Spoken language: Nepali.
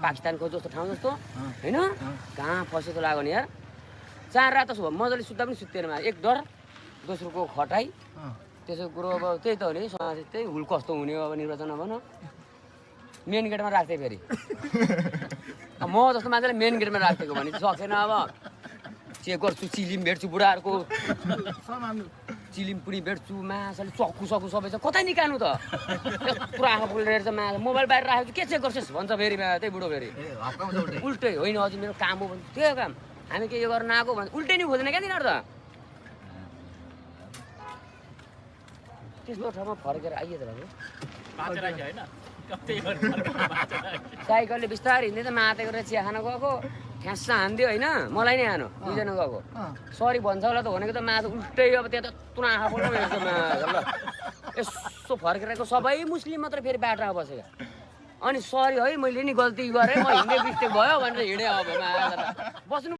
पाकिस्तानको जस्तो ठाउँ जस्तो होइन कहाँ फसेको लाग्यो नि यार 4 रात त मजाले सुत्दा पनि सुत्दैन एक डर दोस्रोको खटाइ त्यसो कुरो अब त्यही त हो नि समाज त्यही हुल कस्तो हुने हो अब निर्वाचन भन मेन गेटमा राख्थे फेरि म जस्तो मान्छेले मेन गेटमा राखिदिएको भने सक्दैन अब चेक गर्छु चिलिम भेट्छु बुढाहरूको चिलिम पुरी भेट्छु माछाले चक्कु सक्कु सबै छ कतै निकाल्नु त यत्रो आँखा फुलेर चाहिँ माछा मोबाइल बाहिर राखेको के चेक गर्छस् भन्छ फेरि त्यही बुढो फेरि उल्टै होइन हजुर मेरो काम हो भन्छ त्यो काम हामी के यो गर्न आएको भन्छ उल्टै नि खोज्दैन क्या तिनीहरू त त्यस्तो ठाउँमा फर्केर आइए त साइकलले बिस्तारै हिँड्दै त माते गरेर चिया खान गएको ठ्यास्सा हान्दियो होइन मलाई नै हानो दुईजना गएको सरी भन्छ होला त भनेको त माथि उल्टै अब त्यहाँ त तुना आँखा बोल्नु ल यसो फर्केर सबै मुस्लिम मात्रै फेरि बाटोमा बसेका अनि सरी है मैले नि गल्ती गरेँ म हिँड्ने मिस्टेक भयो भनेर हिँडेँ अब बस्नु